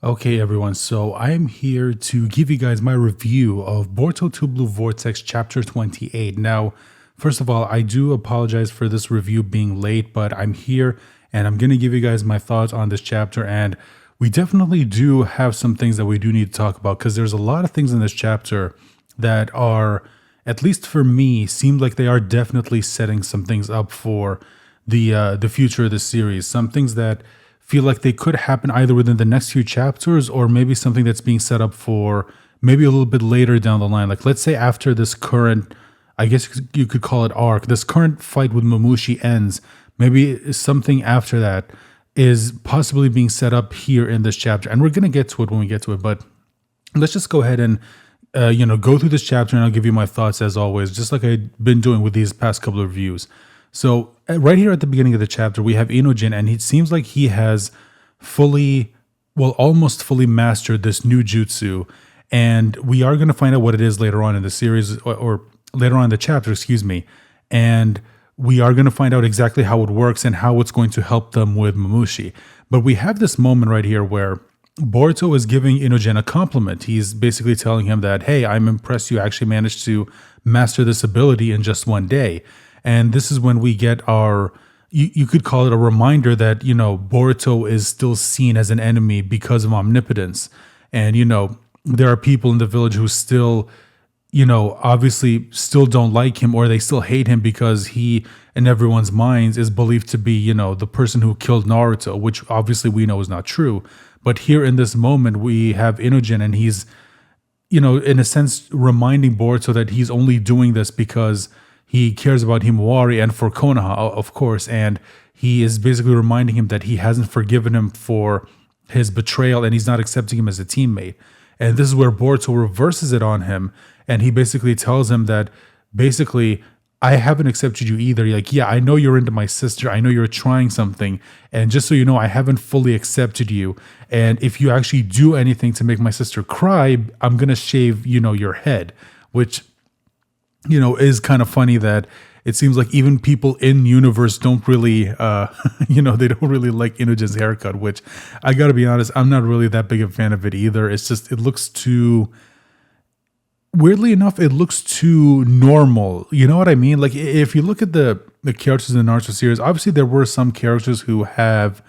Okay, everyone. So I'm here to give you guys my review of Boruto 2 Blue Vortex Chapter 28. Now, first of all, I do apologize for this review being late, but I'm here and I'm going to give you guys my thoughts on this chapter. And we definitely do have some things that we do need to talk about because there's a lot of things in this chapter that are, at least for me, seem like they are definitely setting some things up for the future of the series. Some things that feel like they could happen either within the next few chapters or maybe something that's being set up for maybe a little bit later down the line. Like, let's say after this current, I guess you could call it arc, this current fight with Mamushi ends, maybe something after that is possibly being set up here in this chapter. And we're going to get to it when we get to it, but let's just go ahead and go through this chapter and I'll give you my thoughts as always, just like I've been doing with these past couple of reviews. So right here at the beginning of the chapter, we have Inojin, and it seems like he has almost fully mastered this new jutsu. And we are going to find out what it is later on in the series, or later on in the chapter, excuse me. And we are going to find out exactly how it works and how it's going to help them with Mamushi. But we have this moment right here where Boruto is giving Inojin a compliment. He's basically telling him that, hey, I'm impressed you actually managed to master this ability in just one day. And this is when we get our, you could call it a reminder that, Boruto is still seen as an enemy because of omnipotence. And, there are people in the village who still, obviously still don't like him, or they still hate him because he, in everyone's minds, is believed to be, the person who killed Naruto, which obviously we know is not true. But here in this moment, we have Inojin, and he's, in a sense, reminding Boruto that he's only doing this because he cares about Himawari and for Konoha, of course, and he is basically reminding him that he hasn't forgiven him for his betrayal and he's not accepting him as a teammate. And this is where Boruto reverses it on him, and he basically tells him that, basically, I haven't accepted you either. Like, yeah, I know you're into my sister. I know you're trying something. And just so you know, I haven't fully accepted you. And if you actually do anything to make my sister cry, I'm going to shave, your head, which is kind of funny that it seems like even people in universe don't really, they don't really like Inojin's haircut, which I got to be honest, I'm not really that big a fan of it either. It's just, it looks too, weirdly enough, it looks too normal. You know what I mean? Like, if you look at the characters in the Naruto series, obviously there were some characters who have,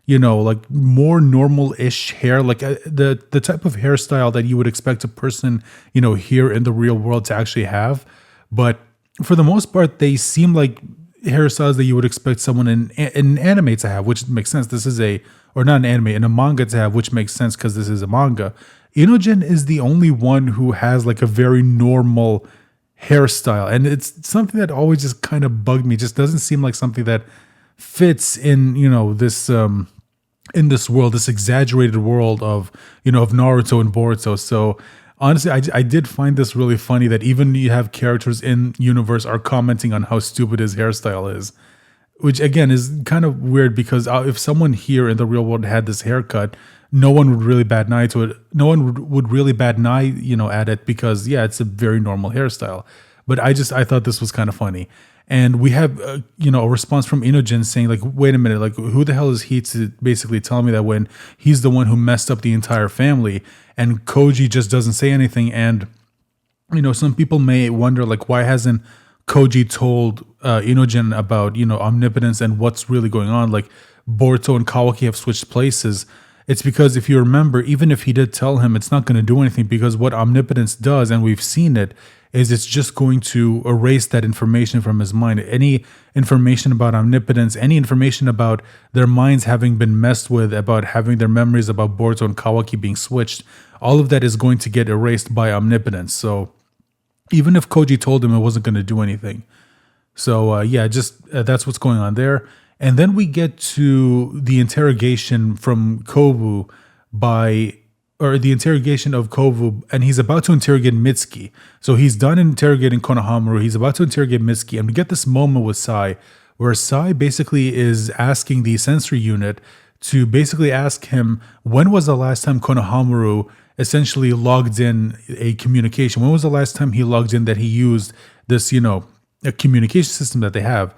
like more normal-ish hair, like the type of hairstyle that you would expect a person, here in the real world to actually have. But for the most part, they seem like hairstyles that you would expect someone in an anime to have, which makes sense. This is or not an anime, in a manga to have, which makes sense because this is a manga. Inojin is the only one who has like a very normal hairstyle. And it's something that always just kind of bugged me. It just doesn't seem like something that fits in, this, in this world, this exaggerated world of, of Naruto and Boruto. So honestly, I did find this really funny that even you have characters in universe are commenting on how stupid his hairstyle is, which again is kind of weird because if someone here in the real world had this haircut, no one would really bat an eye to it. No one would really bat an eye, at it because yeah, it's a very normal hairstyle. But I thought this was kind of funny. And we have, a response from Inojin saying like, wait a minute, like who the hell is he to basically tell me that when he's the one who messed up the entire family? And Koji just doesn't say anything. And, some people may wonder like, why hasn't Koji told Inojin about, omnipotence and what's really going on? Like Boruto and Kawaki have switched places. It's because if you remember, even if he did tell him, it's not going to do anything because what omnipotence does, and we've seen it, is it's just going to erase that information from his mind. Any information about omnipotence, any information about their minds having been messed with, about having their memories about Boruto and Kawaki being switched, all of that is going to get erased by omnipotence. So even if Koji told him, it wasn't going to do anything. So that's what's going on there. And then we get to the interrogation from Kovu the interrogation of Kovu, and he's about to interrogate Mitsuki. So he's done interrogating Konohamaru, he's about to interrogate Mitsuki, and we get this moment with Sai, where Sai basically is asking the sensory unit to basically ask him, when was the last time Konohamaru essentially logged in a communication? When was the last time he logged in that he used this, a communication system that they have?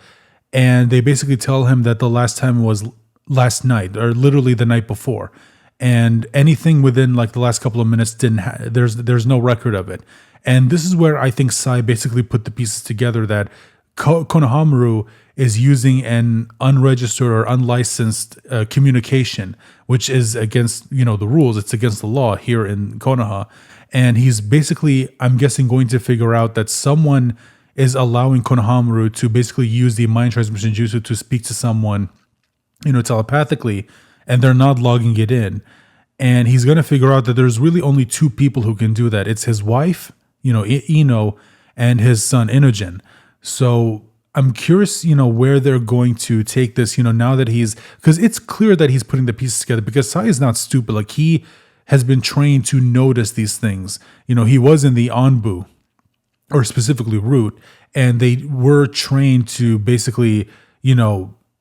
And they basically tell him that the last time was last night, or literally the night before. and anything within like the last couple of minutes didn't. There's no record of it, and this is where I think Sai basically put the pieces together that Konohamaru is using an unregistered or unlicensed communication, which is against the rules. It's against the law here in Konoha, and he's basically, I'm guessing, going to figure out that someone is allowing Konohamaru to basically use the mind transmission jutsu to speak to someone, telepathically, and they're not logging it in. And he's going to figure out that there's really only two people who can do that. It's his wife, Ino, and his son Inogen. So I'm curious, where they're going to take this, now that because it's clear that he's putting the pieces together, because Sai is not stupid. Like, he has been trained to notice these things. He was in the Anbu, or specifically Root, and they were trained to basically,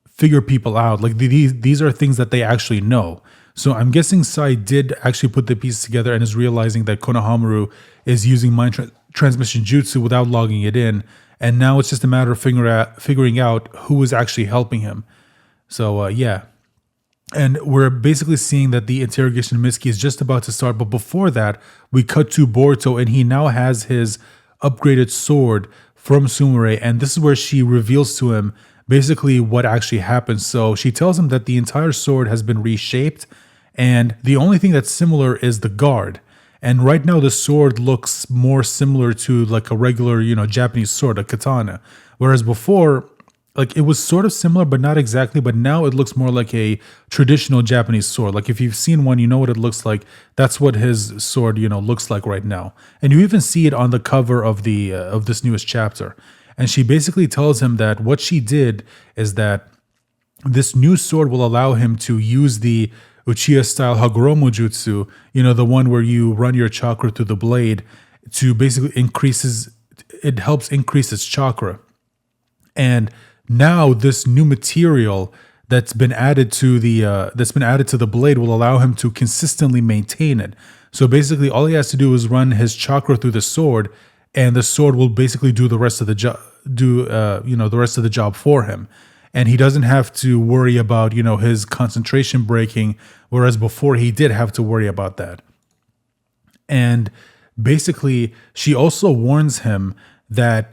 figure people out. Like, these are things that they actually know. So I'm guessing Sai did actually put the pieces together and is realizing that Konohamaru is using mind transmission jutsu without logging it in. And now it's just a matter of figuring out who is actually helping him. So, yeah. And we're basically seeing that the interrogation of Mitsuki is just about to start. But before that, we cut to Boruto, and he now has his upgraded sword from Sumire. And this is where she reveals to him basically what actually happened. So she tells him that the entire sword has been reshaped, and the only thing that's similar is the guard. And right now the sword looks more similar to like a regular, Japanese sword, a katana. Whereas before, like, it was sort of similar, but not exactly. But now it looks more like a traditional Japanese sword. Like, if you've seen one, you know what it looks like. That's what his sword, looks like right now. And you even see it on the cover of this newest chapter. And she basically tells him that what she did is that this new sword will allow him to use the Uchiha-style Hagoromo Jutsu, the one where you run your chakra through the blade, to basically it helps increase its chakra. And now this new material that's been added to the blade will allow him to consistently maintain it. So basically, all he has to do is run his chakra through the sword, and the sword will basically do the rest of the job. The rest of the job for him. And he doesn't have to worry about, his concentration breaking, whereas before he did have to worry about that. And basically, she also warns him that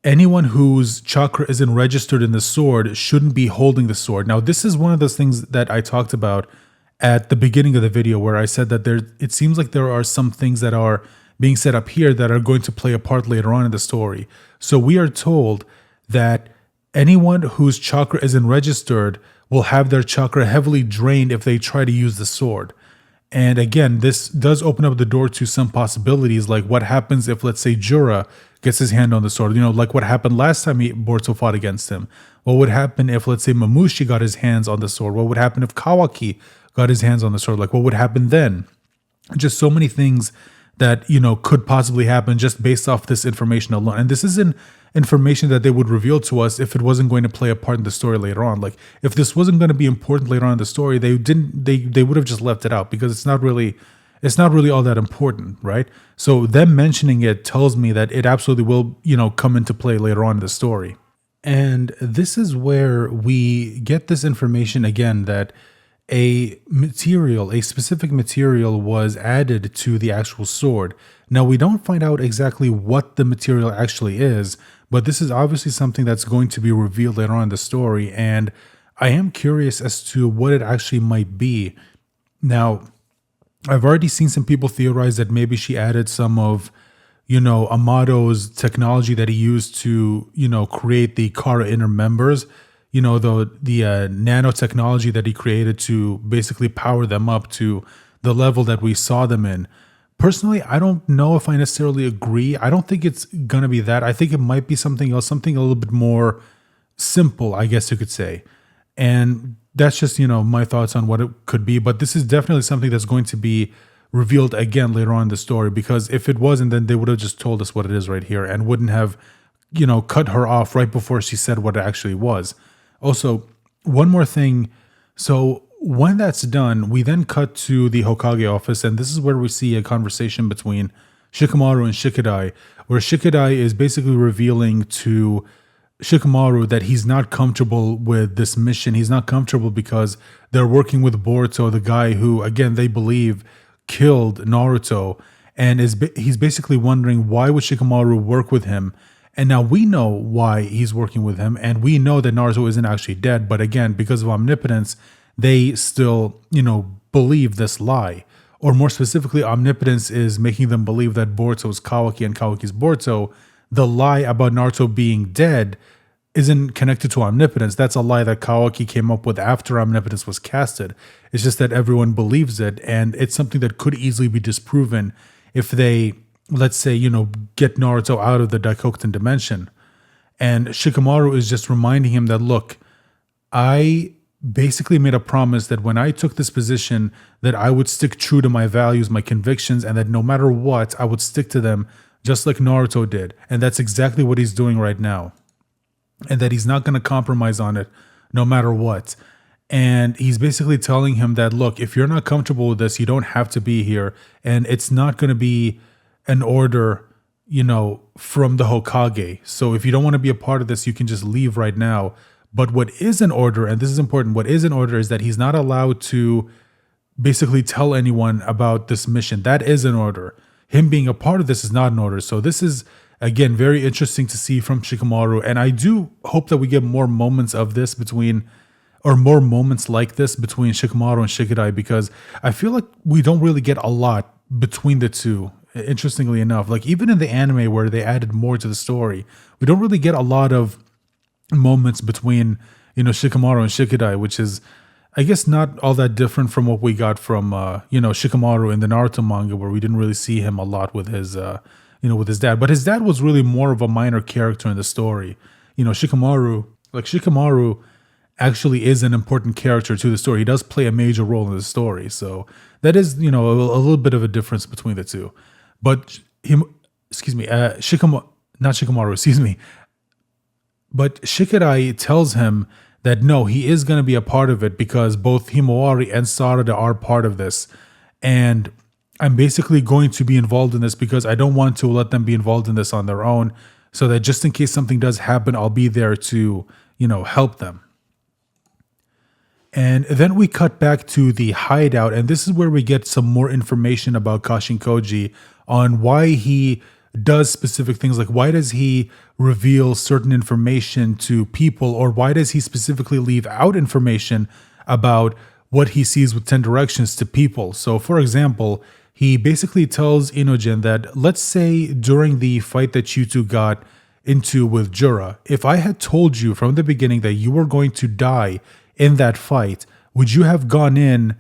anyone whose chakra isn't registered in the sword shouldn't be holding the sword. Now, this is one of those things that I talked about at the beginning of the video, where I said that it seems like there are some things that are being set up here that are going to play a part later on in the story. So we are told that anyone whose chakra isn't registered will have their chakra heavily drained if they try to use the sword. And again, this does open up the door to some possibilities, like what happens if, let's say, Jura gets his hand on the sword, like what happened last time Boruto fought against him. What would happen if, let's say, Mamushi got his hands on the sword? What would happen if Kawaki got his hands on the sword? Like, what would happen then? Just so many things that, could possibly happen just based off this information alone. And this isn't information that they would reveal to us if it wasn't going to play a part in the story later on. Like, if this wasn't going to be important later on in the story, they would have just left it out, because it's not really all that important, right? So them mentioning it tells me that it absolutely will, come into play later on in the story. And this is where we get this information again, that a specific material was added to the actual sword. Now, we don't find out exactly what the material actually is, but this is obviously something that's going to be revealed later on in the story, and I am curious as to what it actually might be. Now, I've already seen some people theorize that maybe she added some of, Amato's technology that he used to, create the Kara inner members, the nanotechnology that he created to basically power them up to the level that we saw them in. Personally, I don't know if I necessarily agree. I don't think it's going to be that. I think it might be something else, something a little bit more simple, I guess you could say. And that's just, my thoughts on what it could be. But this is definitely something that's going to be revealed again later on in the story, because if it wasn't, then they would have just told us what it is right here and wouldn't have, cut her off right before she said what it actually was. Also, one more thing. So when that's done, we then cut to the Hokage office, and this is where we see a conversation between Shikamaru and Shikadai, where Shikadai is basically revealing to Shikamaru that he's not comfortable with this mission. He's not comfortable because they're working with Boruto, the guy who, again, they believe killed Naruto, and he's basically wondering why would Shikamaru work with him. And now we know why he's working with him, and we know that Naruto isn't actually dead. But again, because of omnipotence, they still, believe this lie. Or more specifically, omnipotence is making them believe that Boruto is Kawaki and Kawaki is Boruto. The lie about Naruto being dead isn't connected to omnipotence. That's a lie that Kawaki came up with after omnipotence was casted. It's just that everyone believes it, and it's something that could easily be disproven if they, let's say, get Naruto out of the Daikokuten dimension. And Shikamaru is just reminding him that, look, I basically made a promise that when I took this position that I would stick true to my values, my convictions, and that no matter what, I would stick to them just like Naruto did. And that's exactly what he's doing right now. And that he's not going to compromise on it no matter what. And he's basically telling him that, look, if you're not comfortable with this, you don't have to be here. And it's not going to be an order, from the Hokage. So if you don't want to be a part of this, you can just leave right now. But what is an order, and this is important, what is an order is that he's not allowed to basically tell anyone about this mission. That is an order. Him being a part of this is not an order. So this is, again, very interesting to see from Shikamaru. And I do hope that we get more moments of this more moments like this between Shikamaru and Shikadai, because I feel like we don't really get a lot between the two, interestingly enough. Like even in the anime where they added more to the story, we don't really get a lot of moments between, Shikamaru and Shikadai, which is, I guess, not all that different from what we got from, Shikamaru in the Naruto manga, where we didn't really see him a lot with his, with his dad. But his dad was really more of a minor character in the story. Shikamaru actually is an important character to the story. He does play a major role in the story. So that is, a little bit of a difference between the two. But But Shikadai tells him that no, he is going to be a part of it because both Himawari and Sarada are part of this. And I'm basically going to be involved in this because I don't want to let them be involved in this on their own, so that just in case something does happen, I'll be there to, help them. And then we cut back to the hideout, and this is where we get some more information about Kashin Koji on why he does specific things. Like, why does he reveal certain information to people, or why does he specifically leave out information about what he sees with 10 directions to people? So, for example, he basically tells Inogen that, let's say during the fight that you two got into with Jura, if I had told you from the beginning that you were going to die in that fight, would you have gone in,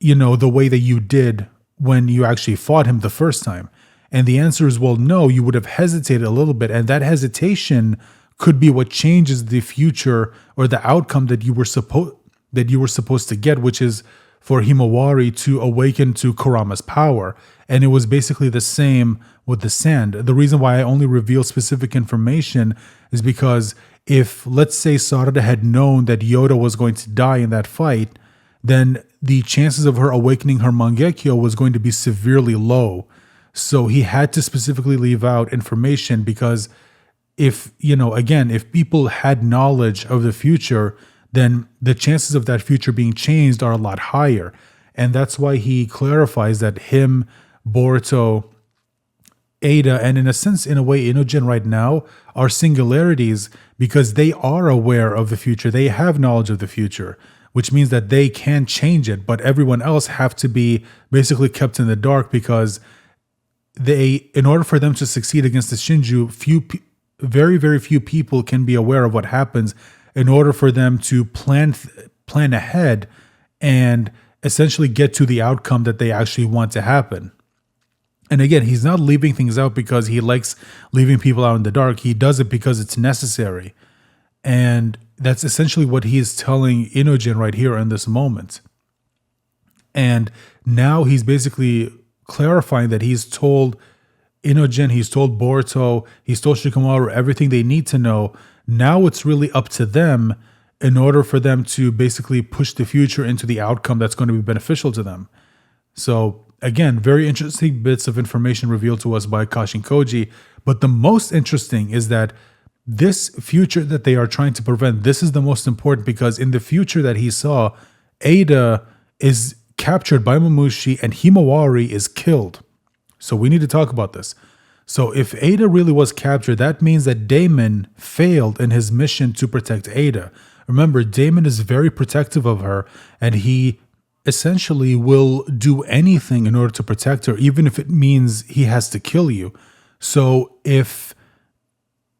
the way that you did when you actually fought him the first time? And the answer is, well, no, you would have hesitated a little bit. And that hesitation could be what changes the future or the outcome that you were supposed to get, which is for Himawari to awaken to Kurama's power. And it was basically the same with the sand. The reason why I only reveal specific information is because if, let's say, Sarada had known that Yoda was going to die in that fight, then the chances of her awakening her Mangekyo was going to be severely low. So he had to specifically leave out information because if people had knowledge of the future, then the chances of that future being changed are a lot higher. And that's why he clarifies that him, Boruto, Ada, and in a way, Inogen right now are singularities because they are aware of the future. They have knowledge of the future, which means that they can change it. But everyone else have to be basically kept in the dark because in order for them to succeed against the Shinju, very, very few people can be aware of what happens in order for them to plan ahead and essentially get to the outcome that they actually want to happen. And again, he's not leaving things out because he likes leaving people out in the dark. He does it because it's necessary. And that's essentially what he is telling Inogen right here in this moment. And now he's basically clarifying that he's told Inogen, he's told Boruto, he's told Shikamaru everything they need to know. Now it's really up to them in order for them to basically push the future into the outcome that's going to be beneficial to them. So again, very interesting bits of information revealed to us by Kashin Koji. But the most interesting is that this future that they are trying to prevent, this is the most important because in the future that he saw, Ada is captured by Mamushi and Himawari is killed. So we need to talk about this. So if Ada really was captured, that means that Damon failed in his mission to protect Ada. Remember, Damon is very protective of her, and he essentially will do anything in order to protect her, even if it means he has to kill you. So if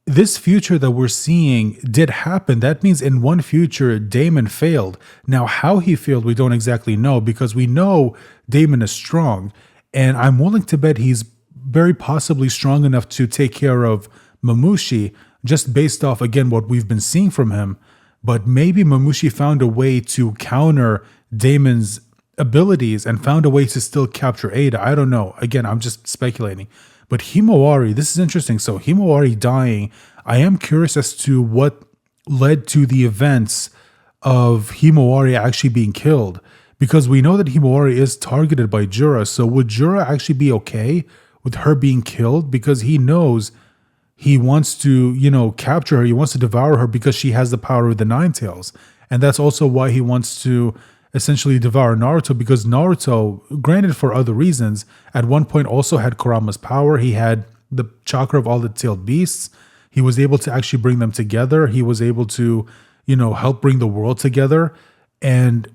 this future that we're seeing did happen, that means in one future, Damon failed. Now, how he failed, we don't exactly know, because we know Damon is strong, and I'm willing to bet he's very possibly strong enough to take care of Mamushi, just based off, again, what we've been seeing from him. But maybe Mamushi found a way to counter Damon's abilities and found a way to still capture Ada. I don't know. Again, I'm just speculating. But Himawari, this is interesting. So Himawari dying, I am curious as to what led to the events of Himawari actually being killed. Because we know that Himawari is targeted by Jura. So would Jura actually be okay with her being killed? Because he knows he wants to, capture her. He wants to devour her because she has the power of the Nine Tails. And that's also why he wants to essentially devour Naruto, because Naruto, granted for other reasons, at one point also had Kurama's power. He had the chakra of all the tailed beasts. He was able to actually bring them together. He was able to, help bring the world together. And,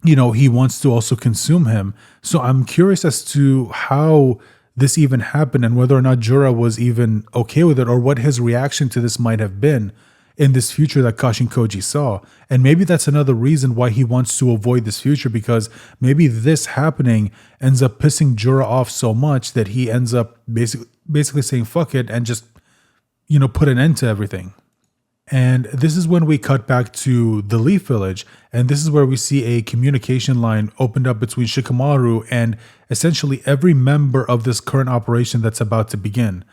he wants to also consume him. So I'm curious as to how this even happened and whether or not Jura was even okay with it, or what his reaction to this might have been in this future that Kashin Koji saw. And maybe that's another reason why he wants to avoid this future, because maybe this happening ends up pissing Jura off so much that he ends up basically saying fuck it and just, put an end to everything. And this is when we cut back to the Leaf Village, and this is where we see a communication line opened up between Shikamaru and essentially every member of this current operation that's about to begin.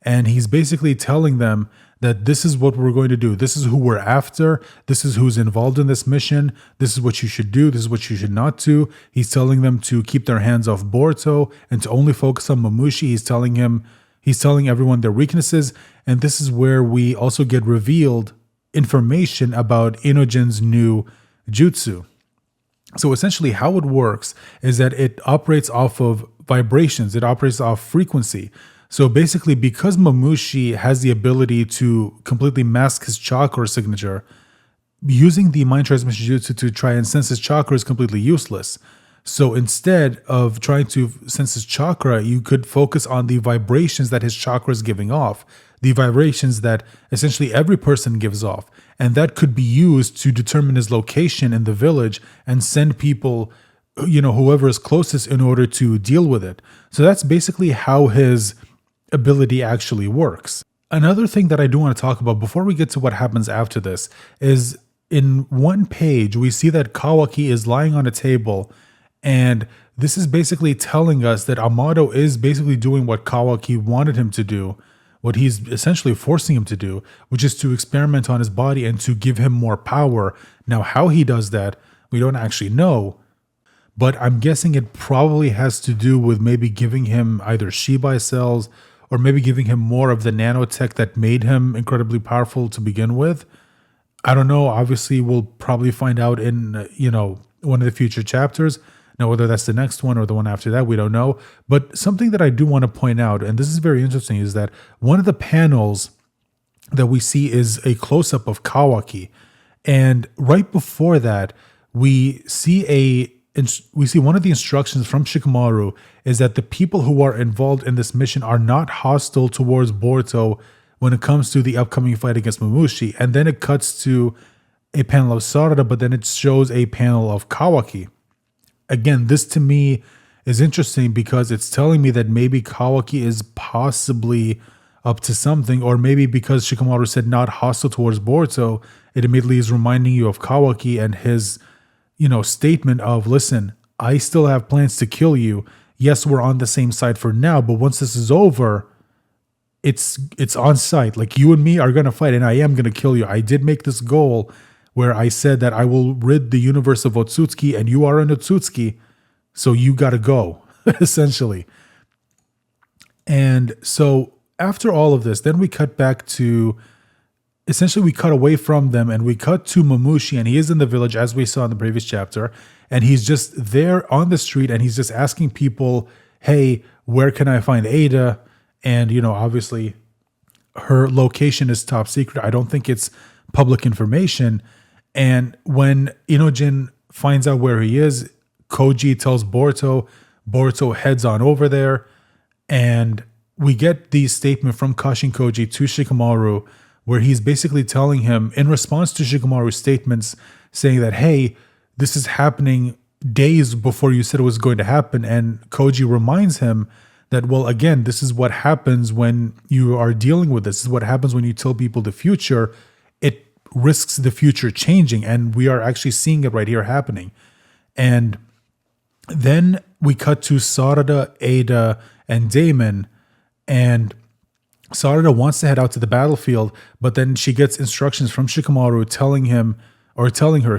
And he's basically telling them that this is what we're going to do. This is who we're after. This is who's involved in this mission. This is what you should do. This is what you should not do. He's telling them to keep their hands off Boruto and to only focus on Mamushi. He's telling everyone their weaknesses. And this is where we also get revealed information about Inojin's new jutsu. So essentially how it works is that it operates off of vibrations. It operates off frequency. So basically, because Mamushi has the ability to completely mask his chakra signature, using the mind transmission jutsu to try and sense his chakra is completely useless. So instead of trying to sense his chakra, you could focus on the vibrations that his chakra is giving off, the vibrations that essentially every person gives off. And that could be used to determine his location in the village and send people, whoever is closest in order to deal with it. So that's basically how his ability actually works. Another thing that I do want to talk about before we get to what happens after this is in one page, we see that Kawaki is lying on a table, and this is basically telling us that Amado is basically doing what Kawaki wanted him to do, what he's essentially forcing him to do, which is to experiment on his body and to give him more power. Now, how he does that, we don't actually know, but I'm guessing it probably has to do with maybe giving him either Shibai cells or maybe giving him more of the nanotech that made him incredibly powerful to begin with. I don't know. Obviously, we'll probably find out in, one of the future chapters. Now, whether that's the next one or the one after that, we don't know. But something that I do want to point out, and this is very interesting, is that one of the panels that we see is a close-up of Kawaki. And right before that, we see one of the instructions from Shikamaru is that the people who are involved in this mission are not hostile towards Boruto when it comes to the upcoming fight against Mamushi. And then it cuts to a panel of Sarada, but then it shows a panel of Kawaki. Again, this to me is interesting because it's telling me that maybe Kawaki is possibly up to something, or maybe because Shikamaru said not hostile towards Boruto, it immediately is reminding you of Kawaki and his statement of, listen, I still have plans to kill you. Yes, we're on the same side for now, but once this is over, it's on sight. Like, you and me are going to fight, and I am going to kill you. I did make this goal where I said that I will rid the universe of Otsutsuki, and you are an Otsutsuki, so you got to go, essentially. And so after all of this, then we cut back to essentially we cut away from them and we cut to Mamushi, and he is in the village as we saw in the previous chapter, and he's just there on the street and he's just asking people, hey, where can I find Ada? And obviously her location is top secret. I don't think it's public information. And when Inojin finds out where he is, Koji tells Boruto heads on over there, and we get the statement from Kashin Koji to Shikamaru where he's basically telling him, in response to Shikamaru's statements, saying that, hey, this is happening days before you said it was going to happen. And Koji reminds him that, well, again, this is what happens when you are dealing with this. This is what happens when you tell people the future. It risks the future changing, and we are actually seeing it right here happening. And then we cut to Sarada, Ada, and Damon, and Sarada wants to head out to the battlefield, but then she gets instructions from Shikamaru telling her,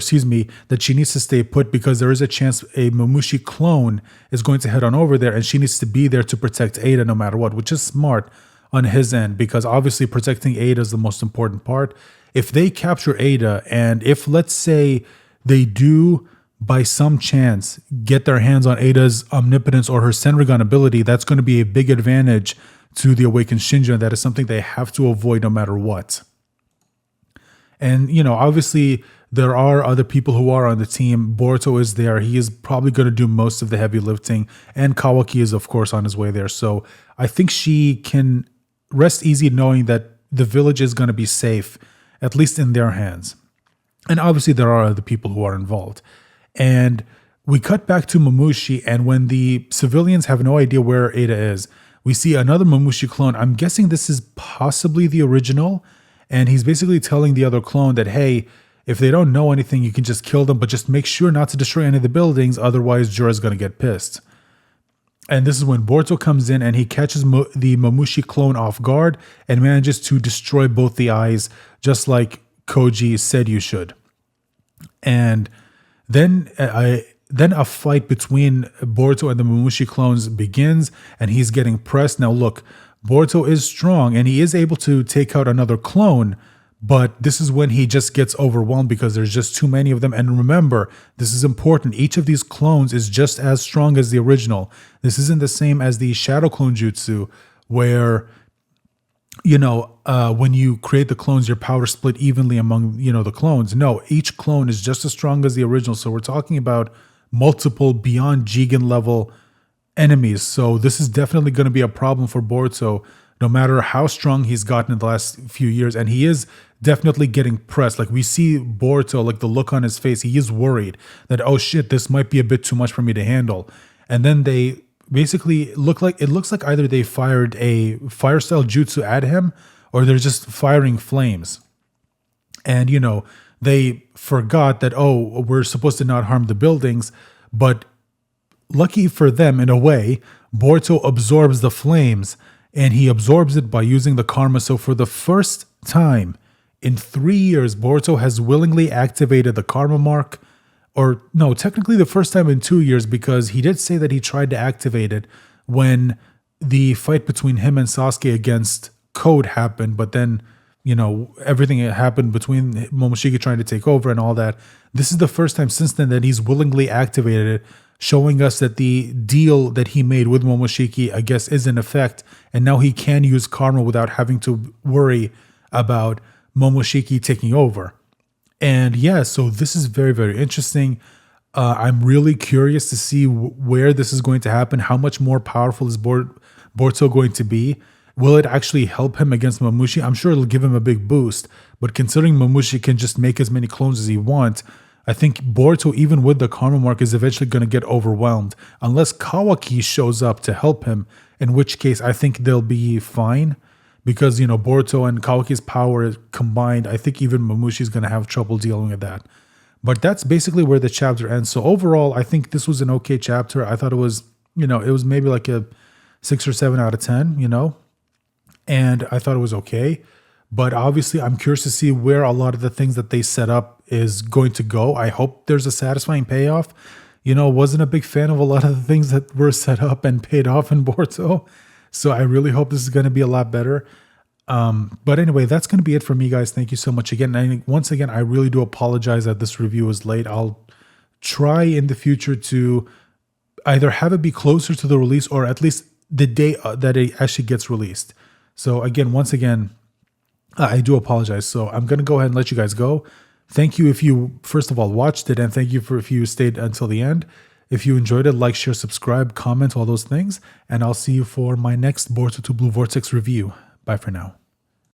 that she needs to stay put because there is a chance a Mamushi clone is going to head on over there, and she needs to be there to protect Ada no matter what, which is smart on his end because obviously protecting Ada is the most important part. If they capture Ada, and if, let's say, they do by some chance get their hands on Ada's omnipotence or her Senrigan ability, that's going to be a big advantage to the awakened Shinja. That is something they have to avoid no matter what. And, obviously there are other people who are on the team. Boruto is there. He is probably going to do most of the heavy lifting. And Kawaki is, of course, on his way there. So I think she can rest easy knowing that the village is going to be safe, at least in their hands. And obviously there are other people who are involved. And we cut back to Mamushi, and when the civilians have no idea where Ada is, we see another Mamushi clone. I'm guessing this is possibly the original, and he's basically telling the other clone that, hey, if they don't know anything, you can just kill them, but just make sure not to destroy any of the buildings, otherwise Jura's going to get pissed. And this is when Boruto comes in and he catches the Mamushi clone off guard and manages to destroy both the eyes, just like Koji said you should. And then a fight between Boruto and the Mamushi clones begins, and he's getting pressed. Now look, Boruto is strong and he is able to take out another clone, but this is when he just gets overwhelmed because there's just too many of them. And remember, this is important. Each of these clones is just as strong as the original. This isn't the same as the Shadow Clone Jutsu, where when you create the clones, your power split evenly among, the clones. No, each clone is just as strong as the original. So we're talking about multiple beyond Jigen level enemies. So this is definitely going to be a problem for Boruto, no matter how strong he's gotten in the last few years. And he is definitely getting pressed. Like we see Boruto, like the look on his face, he is worried that, oh shit, this might be a bit too much for me to handle. And then they basically looks like either they fired a fire style jutsu at him or they're just firing flames. And they forgot that, oh, we're supposed to not harm the buildings, but lucky for them in a way, Boruto absorbs the flames, and he absorbs it by using the karma. So for the first time in 3 years, Boruto has willingly activated the karma mark. Or no, technically the first time in 2 years, because he did say that he tried to activate it when the fight between him and Sasuke against Code happened, but then, everything happened between Momoshiki trying to take over and all that. This is the first time since then that he's willingly activated it, showing us that the deal that he made with Momoshiki, I guess, is in effect, and now he can use karma without having to worry about Momoshiki taking over. And yeah, so this is very, very interesting. I'm really curious to see where this is going to happen. How much more powerful is Boruto going to be? Will it actually help him against Mamushi? I'm sure it'll give him a big boost. But considering Mamushi can just make as many clones as he wants, I think Boruto, even with the karma mark, is eventually going to get overwhelmed. Unless Kawaki shows up to help him, in which case I think they'll be fine. Because, Boruto and Kawaki's power combined, I think even Mamushi's going to have trouble dealing with that. But that's basically where the chapter ends. So overall, I think this was an okay chapter. I thought it was, it was maybe like a 6 or 7 out of 10, and I thought it was okay. But obviously, I'm curious to see where a lot of the things that they set up is going to go. I hope there's a satisfying payoff. Wasn't a big fan of a lot of the things that were set up and paid off in Boruto. So I really hope this is going to be a lot better. But anyway, that's going to be it for me, guys. Thank you so much again. And once again, I really do apologize that this review was late. I'll try in the future to either have it be closer to the release or at least the day that it actually gets released. So again, once again, I do apologize. So I'm going to go ahead and let you guys go. Thank you if you, first of all, watched it, and thank you for if you stayed until the end. If you enjoyed it, like, share, subscribe, comment, all those things. And I'll see you for my next Boruto 2 Blue Vortex review. Bye for now.